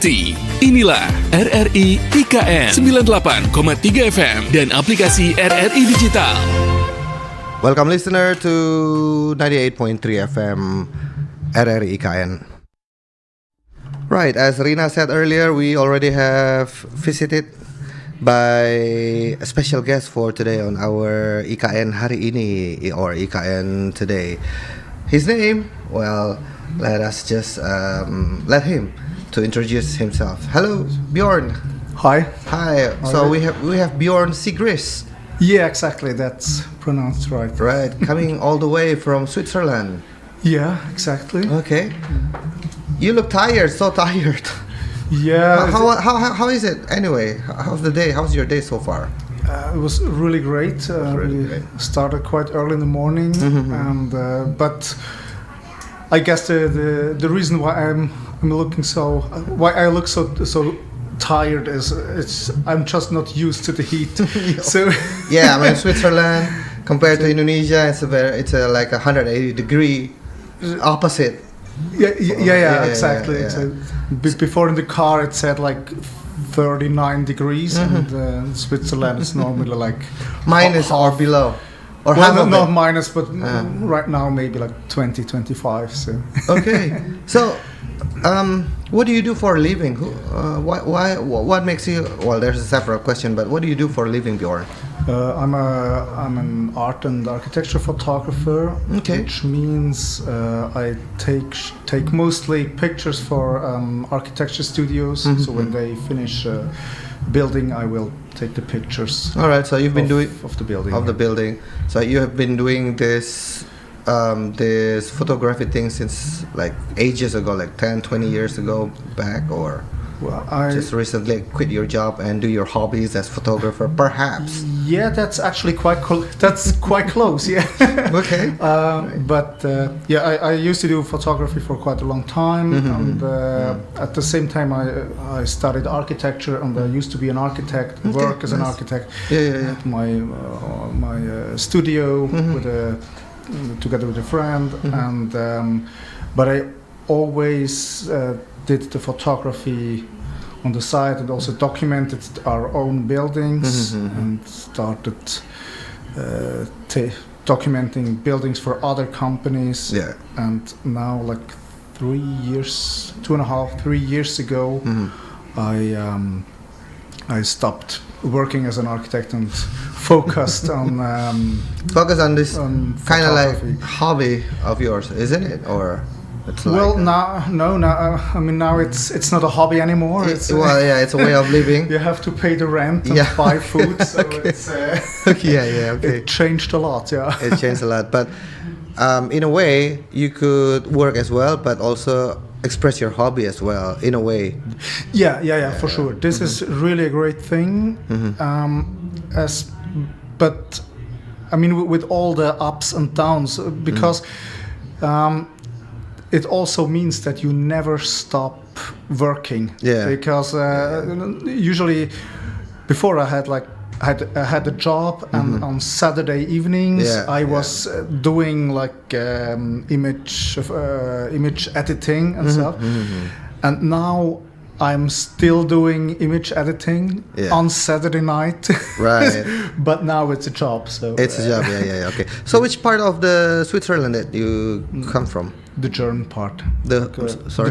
Inilah RRI IKN 98,3 FM dan aplikasi RRI Digital. Welcome listener to 98.3 FM RRI IKN. Right, as Rina said earlier, we already have visited by a special guest for today on our IKN Hari Ini or IKN Today. His name, well, let us just let him to introduce himself. Hello, Bjorn. Hi. Hi. So we have Bjorn Sigris. Yeah, exactly. That's pronounced right. Right, coming all the way from Switzerland. Yeah, exactly. Okay. You look tired, so tired. Yeah. How is it anyway? How's the day? How's your day so far? It was really great. Really we great. started quite early in the morning, and but I guess the reason why why I look so tired is I'm just not used to the heat. So yeah, I mean Switzerland compared to Indonesia, it's like 180 degree opposite. Yeah, exactly. Yeah. So before in the car it said like 39 degrees, and Switzerland is normally like minus or below, or well, not minus, but right now maybe like 20, 25. So okay, so what do you do for a living? What makes you? Well, there's several questions, but what do you do for a living, Bjorn? I'm an art and architecture photographer, which means I take mostly pictures for architecture studios. So when they finish building, I will take the pictures. All right. So you've been doing of the building. Of the building. So you have been doing this photography thing since like ages ago, like 10, 20 years ago back, or? Well, I just recently quit your job and do your hobbies as photographer, perhaps. Yeah, that's actually that's quite close. Yeah. Okay. But I used to do photography for quite a long time, and at the same time I studied architecture, and I used to be an architect, work as an architect. At my studio together with a friend, and but I always did the photography on the side, and also documented our own buildings, and started documenting buildings for other companies. Yeah. And now, like 3 years, 2.5, 3 years ago, I stopped working as an architect and focused on this kind of like hobby of yours, isn't it? Or it's well, like I mean now it's not a hobby anymore. It's a way of living. You have to pay the rent and buy food. So it's it changed a lot. Yeah, it changed a lot. But in a way, you could work as well, but also express your hobby as well. In a way. Yeah, for sure. This is really a great thing. But I mean, with all the ups and downs, because. It also means that you never stop working. Yeah. Because usually, before I had a job, and on Saturday evenings I was doing like image editing and stuff. And now I'm still doing image editing on Saturday night. Right. But now it's a job. So it's a job. Yeah. Okay. So which part of the Switzerland that you come from? The German part. The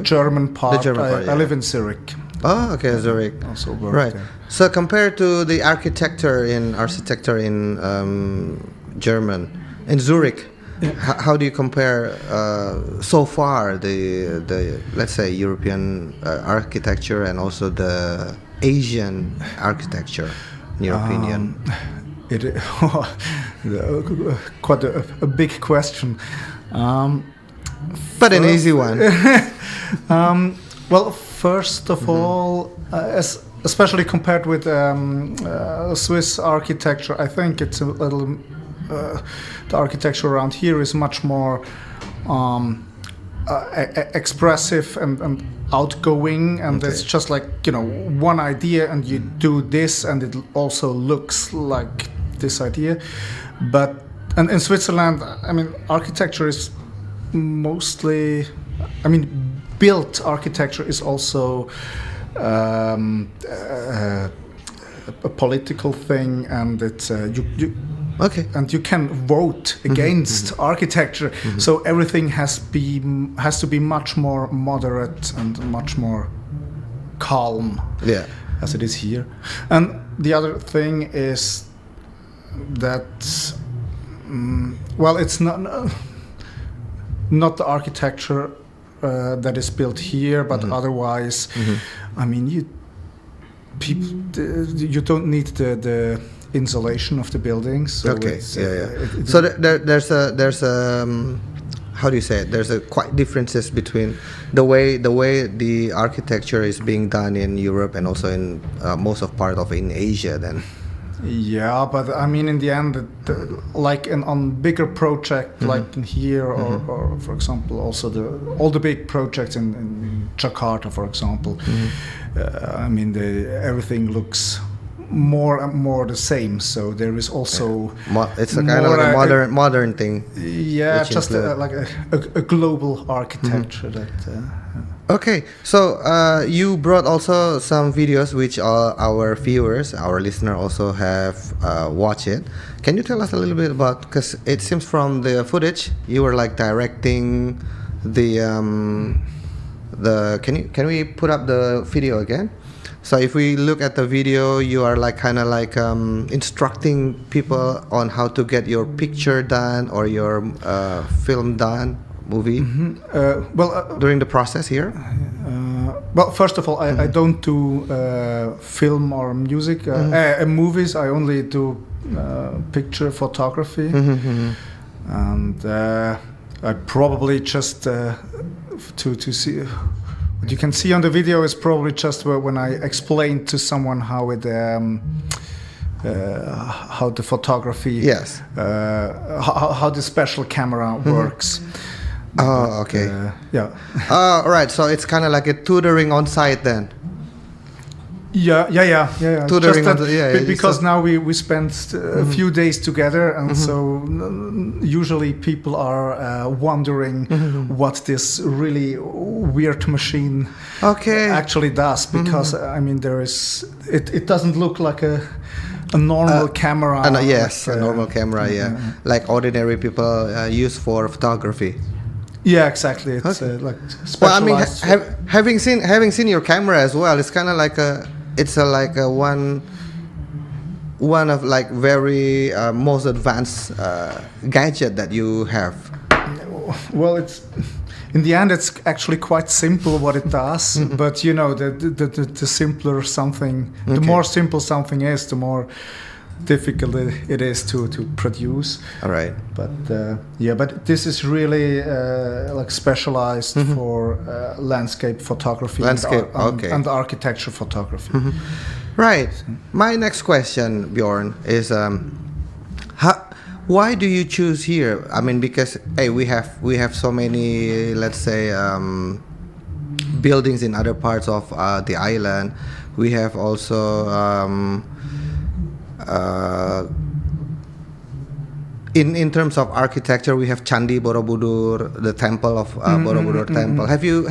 German part. I live in Zurich. Oh, okay, Zurich. Also work right. there. So compared to the architecture in German, in Zurich, how do you compare so far the let's say European architecture and also the Asian architecture, in your opinion? Quite a big question. But an easy one. Well, first of all, especially compared with Swiss architecture, I think it's a little. The architecture around here is much more expressive and outgoing, and it's just like one idea, and you do this, and it also looks like this idea. But and in Switzerland, I mean, architecture is mostly, built architecture is also a political thing, and it's you Okay. and you can vote against architecture. So everything has to be much more moderate and much more calm, Yeah. as it is here. And the other thing is that well, it's not the architecture that is built here, but otherwise, I mean, you don't need the insulation of the buildings. So Okay. it's, So there's a how do you say it? There's a quite differences between the way the architecture is being done in Europe and also in most of part of in Asia. Then. Yeah, but I mean, in the end, like on bigger project like in here, or for example, also all the big projects in Jakarta, for example. I mean, everything looks more and more the same. So there is also it's a kind of like a modern thing. Yeah, just like a global architecture that. Okay, so you brought also some videos which our viewers, our listener also have watched it. Can you tell us a little bit about, because it seems from the footage you were like directing the can we put up the video again? So if we look at the video, you are like kind of like instructing people on how to get your picture done or your film done. Movie during the process here? Well, first of all, I don't do film or music, movies. I only do picture photography, and I probably just to see. What you can see on the video is probably just when I explained to someone how it. How the photography, yes, how the special camera works. Oh, okay. Yeah. Right. So it's kind of like a tutoring on site then. Yeah. Tutoring because now we spent a few days together, and so usually people are wondering what this really weird machine actually does, because I mean it doesn't look like a normal camera. Yes, a normal camera. Like ordinary people use for photography. Yeah, exactly. It's like specialized. Well, I mean, having seen your camera as well, it's kind of like one of like very most advanced gadget that you have. Well, it's in the end, it's actually quite simple what it does. But you know, the simpler something, the more simple something is, the more difficult it is to produce. All right. But but this is really like specialized for landscape photography and architecture photography. Right. My next question, Bjorn, is why do you choose here? I mean, because we have so many, let's say, buildings in other parts of the island. We have also in terms of architecture, we have Candi Borobudur, the temple of Borobudur temple. Have you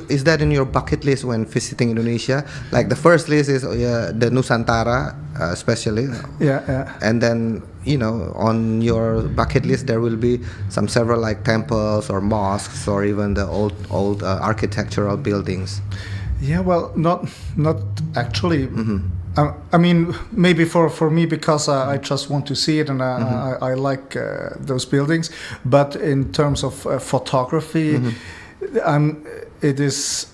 is that in your bucket list when visiting Indonesia? Like the first list is the Nusantara, especially. Yeah. And then on your bucket list there will be several like temples or mosques or even the old architectural buildings. Yeah, well, not actually. I mean, maybe for me, because I just want to see it, and I like those buildings. But in terms of photography, it is.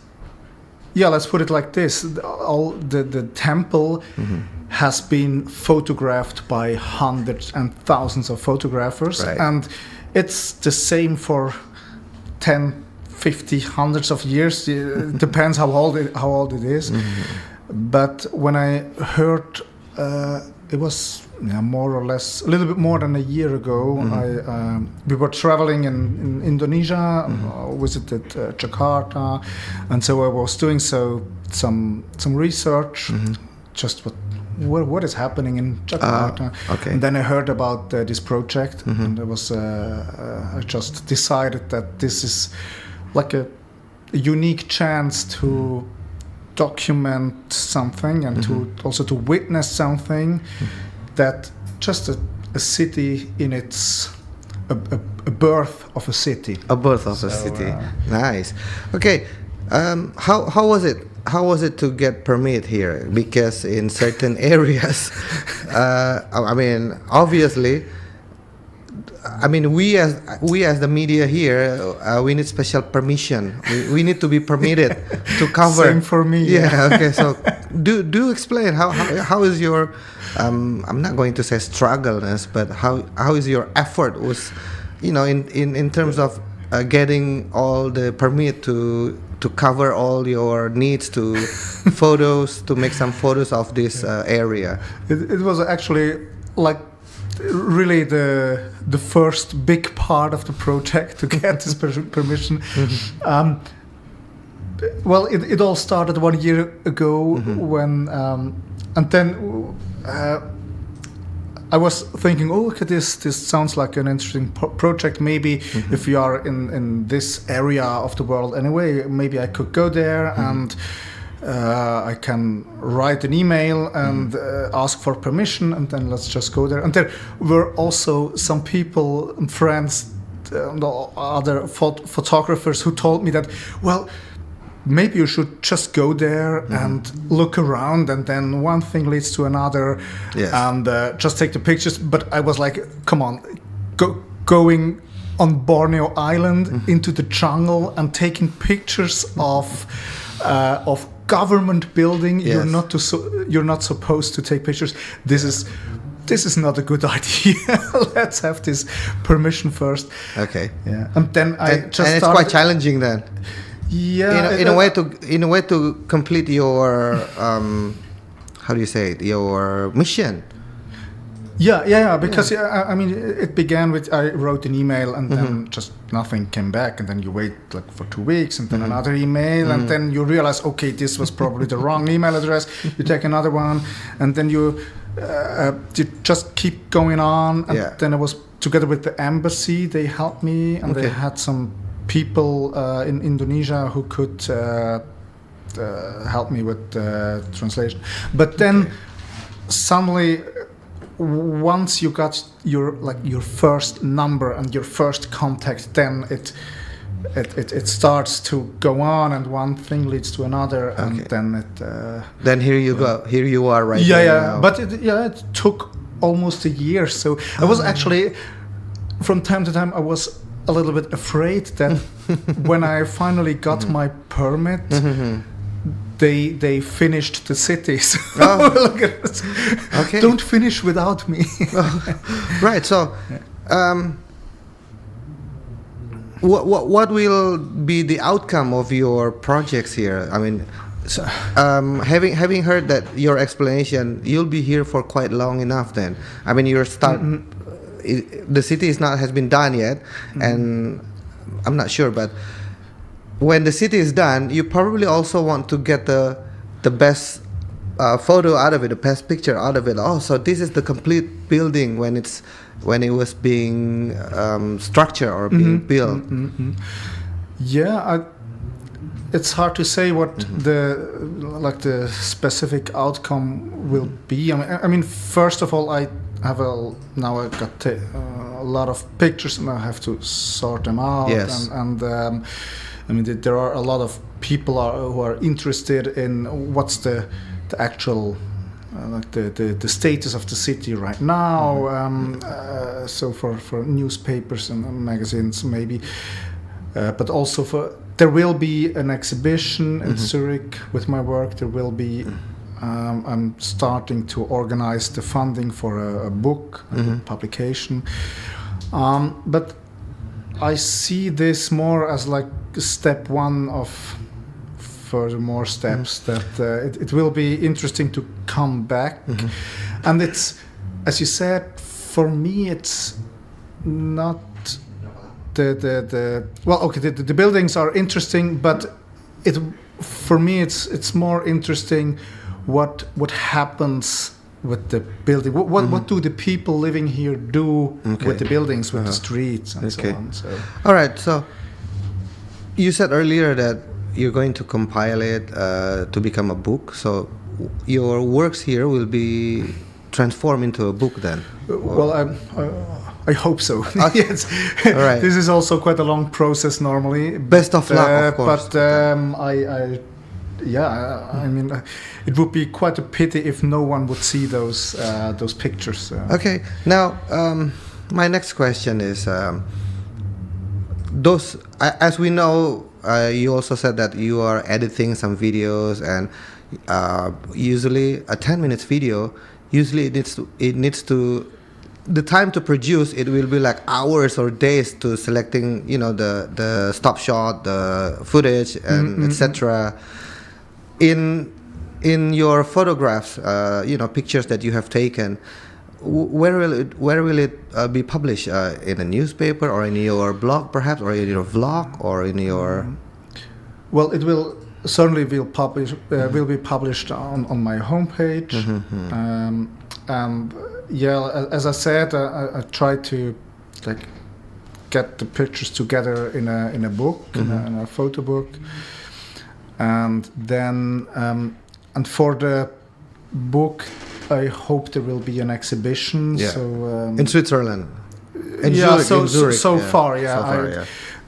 Yeah, let's put it like this: the temple has been photographed by hundreds and thousands of photographers, and it's the same for 10, 50, hundreds of years. It depends how old it is. But when I heard, it was more or less a little bit more than a year ago. We were traveling in Indonesia, visited Jakarta, and so I was doing some research, just what is happening in Jakarta. And then I heard about this project, and I just decided that this is like a unique chance to document something and to also to witness something that just a city in its a birth of a city. A birth of a city. Nice. Okay. How was it? How was it to get permit here? Because in certain areas, I mean, obviously, I mean, we as the media here, we need special permission. We need to be permitted to cover. Same for me. Yeah. Okay. So do explain how is your I'm not going to say struggleness, but how is your effort was, you know, in terms of getting all the permit to cover all your needs to photos, to make some photos of this area. It was actually like really the first big part of the project to get this permission. Well, it all started 1 year ago when, and then I was thinking, oh, look at this sounds like an interesting project. Maybe if you are in this area of the world anyway, maybe I could go there and I can write an email and ask for permission, and then let's just go there. And there were also some people and friends, other photographers who told me that, well, maybe you should just go there and look around, and then one thing leads to another, and just take the pictures. But I was like, come on, going on Borneo Island into the jungle and taking pictures of government building. You're not supposed to take pictures. This is not a good idea. Let's have this permission first. Okay. Yeah. And then it's quite challenging then. Yeah. In a way to complete your how do you say it, your mission. Yeah. Because I mean, it began with I wrote an email and then just nothing came back, and then you wait like for 2 weeks, and then another email, and then you realize, okay, this was probably the wrong email address. You take another one, and then you just keep going on. And then I was together with the embassy. They helped me, and they had some people in Indonesia who could help me with translation. But then suddenly, once you got your first number and your first contact, then it starts to go on, and one thing leads to another, and then it. Then here you go. Here you are right now. But it took almost a year. So I was actually, from time to time, I was a little bit afraid that when I finally got my permit, they finished the cities. Okay. Don't finish without me. Right. So, what will be the outcome of your projects here? I mean, having heard that your explanation, you'll be here for quite long enough. Then, I mean, the city has been done yet, and I'm not sure, but when the city is done, you probably also want to get the best photo out of it, the best picture out of it. Oh, so this is the complete building when it was being structured or being built. Yeah, it's hard to say what the specific outcome will be. I mean, first of all, I got a lot of pictures, and I have to sort them out. Yes. And I mean, there are a lot of people who are interested in what's the actual the status of the city right now. So for newspapers and magazines maybe, but also there will be an exhibition in Zurich with my work. There will be. I'm starting to organize the funding for a book, a publication. But I see this more as like step one of furthermore steps that it will be interesting to come back. And it's, as you said, for me it's not the buildings are interesting, but for me it's more interesting what happens with the building. What do the people living here do with the buildings, with the streets and so on. So. All right. So you said earlier that you're going to compile it to become a book. So your works here will be transformed into a book then. Well, I hope so. Yes. All right. This is also quite a long process normally. Best of luck, of course. But I mean, it would be quite a pity if no one would see those pictures. Okay. Now, my next question is, as we know, you also said that you are editing some videos, and usually a 10 minutes video, usually it needs to the time to produce it will be like hours or days to selecting, the stop shot, the footage, and etc. In your photographs, pictures that you have taken, where will it be published? In a newspaper, or in your blog, perhaps, or in your vlog, or in your? Well, it will certainly will be published on my homepage. And as I said, I try to get the pictures together in a book, in a photo book, and then and for the book, I hope there will be an exhibition. Yeah. So in Switzerland. In Zurich, Zurich. So far.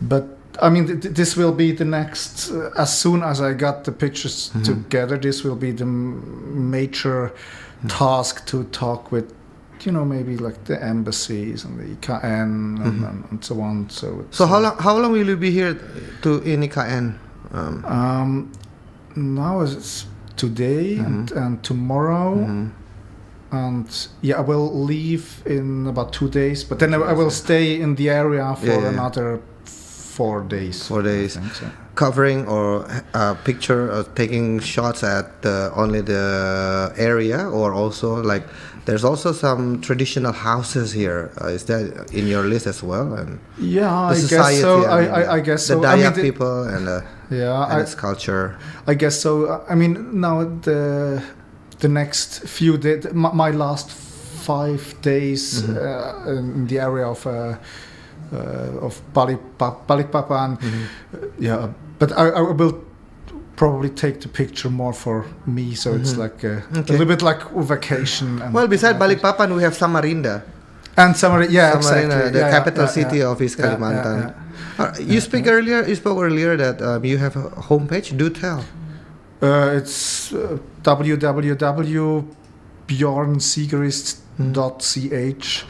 But I mean, this will be the next. As soon as I got the pictures together, this will be the major task to talk with, maybe like the embassies and the IKN and so on. So how long will you be here in IKN? Now it's today and tomorrow. And I will leave in about 2 days, but then I will stay in the area for another 4 days. 4 days. I think so. Covering or picture or taking shots at only the area, or also there's also some traditional houses here. Is that in your list as well? And I guess so. I guess so. The Dayak people and its culture. I guess so. I mean, now the next few days, my last 5 days in the area of Balikpapan, but I will probably take the picture more for me, so it's like a little bit like a vacation. And, beside Balikpapan, we have Samarinda. And Samarinda, exactly. The capital city of East Kalimantan. You spoke earlier that you have a homepage. Do tell. It's www.bjornsigerist.ch.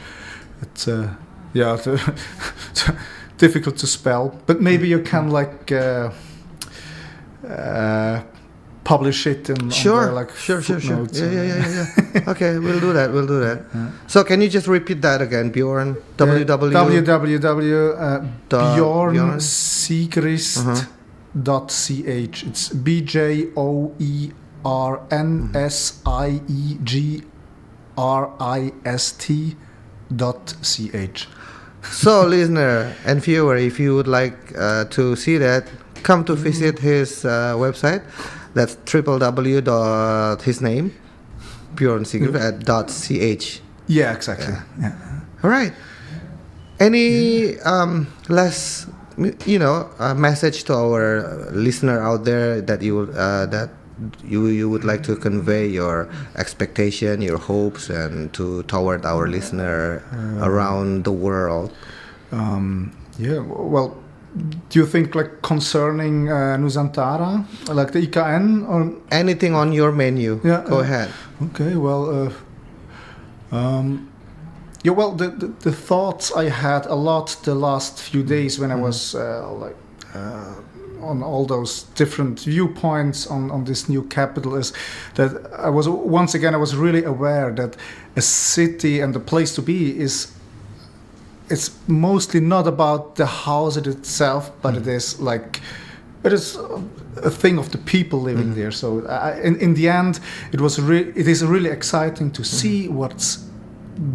It's difficult to spell, but maybe you can publish it in sure. Sure. Yeah. Okay, we'll do that. So can you just repeat that again, Bjorn? www.bjornsigerist.ch. It's BJOERNSIEGRIST.ch. So, listener and viewer, if you would like to see that, come to visit his website. That's his name, bjornsigerist.ch. Yeah, exactly. Yeah. All right. Any last, message to our listener out there that you would like to convey your expectation, your hopes, and toward our listener around the world? Well, do you think concerning Nusantara, like the IKN, or anything on your menu? Yeah, go ahead. Okay. Well, the thoughts I had a lot the last few days when I was on all those different viewpoints on this new capital is that I was really aware that a city and the place to be it's mostly not about the house itself, but it is a thing of the people living there. So in the end, it is really exciting to see what's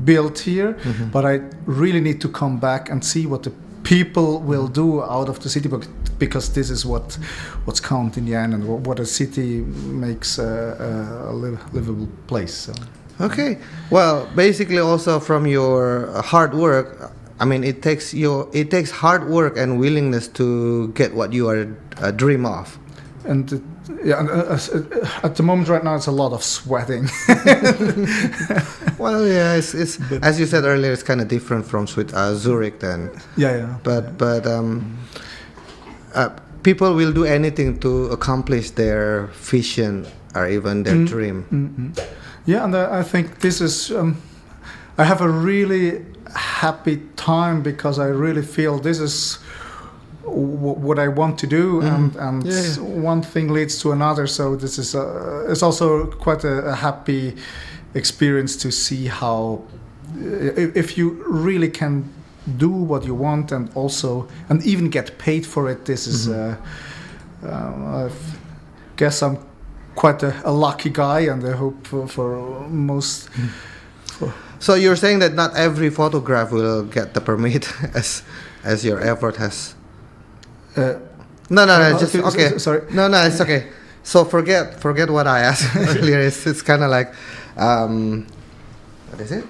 built here, but I really need to come back and see what the people will do out of the city, because this is what's count in the end, and what a city makes a livable place. So. Okay, well, basically also from your hard work, I mean, it takes hard work and willingness to get what you are dream of. And at the moment right now, it's a lot of sweating. Well, yeah, it's as you said earlier, it's kind of different from Zurich then. Yeah. But people will do anything to accomplish their vision or even their dream. Yeah, and I think this is. I have a really happy time because I really feel this is what I want to do, and one thing leads to another. So this is it's also quite a happy experience to see how if you really can do what you want and even get paid for it. This is I guess I'm quite a lucky guy, and I hope for most. So you're saying that not every photograph will get the permit as your effort has. No, just okay. Sorry. No, it's okay. So forget what I asked earlier. It's kind of like, what is it?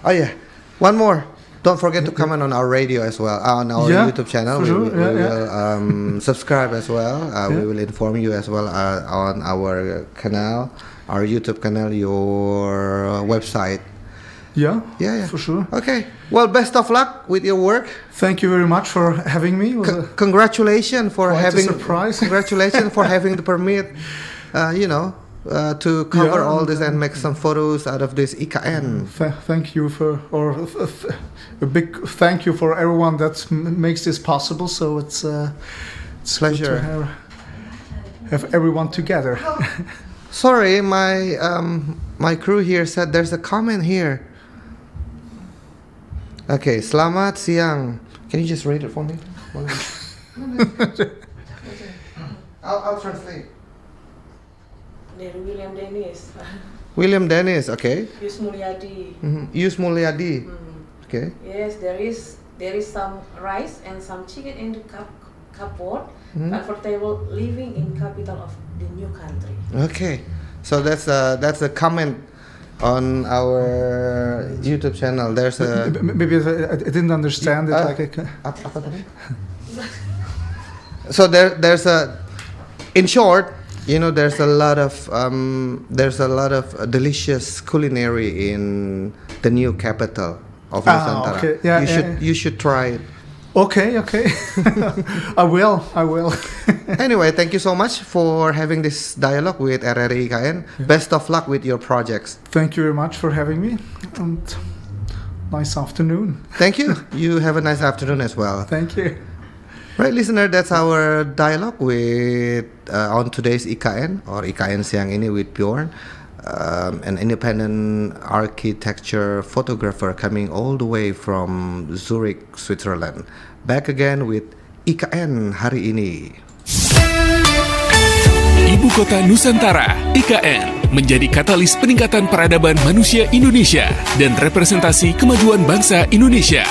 Oh yeah, one more. Don't forget to comment on our radio as well, on our YouTube channel. We will subscribe as well. We will inform you as well on our canal, our YouTube canal, your website. Yeah, for sure. Okay. Well, best of luck with your work. Thank you very much for having me. Congratulations for having a surprise. Congratulations for having the permit. To cover all this and make some photos out of this IKN. Thank you a big thank you for everyone that makes this possible. So it's pleasure good to have everyone together. Sorry, my crew here said there's a comment here. Okay, selamat siang. Can you just read it for me? I'll translate. Dari William Dennis. William Dennis, okay. Yus Mulyadi. Yus Mulyadi. Okay. Yes, there is some rice and some chicken in the cupboard. Comfortable living in capital of the new country. Okay, so that's a comment on our YouTube channel. There's a maybe I didn't understand it. So there's a, in short, there's a lot of delicious culinary in the new capital of Nusantara. Okay. Yeah, you should try it. Okay. I will. Anyway, thank you so much for having this dialogue with RRI IKN. Best of luck with your projects. Thank you very much for having me, and nice afternoon. Thank you. You have a nice afternoon as well. Thank you. Right, listener, that's our dialogue with on today's IKN or IKN Siang ini with Bjorn, an independent architecture photographer coming all the way from Zurich, Switzerland. Back again with IKN hari ini. Ibu Kota Nusantara, IKN, menjadi katalis peningkatan peradaban manusia Indonesia dan representasi kemajuan bangsa Indonesia.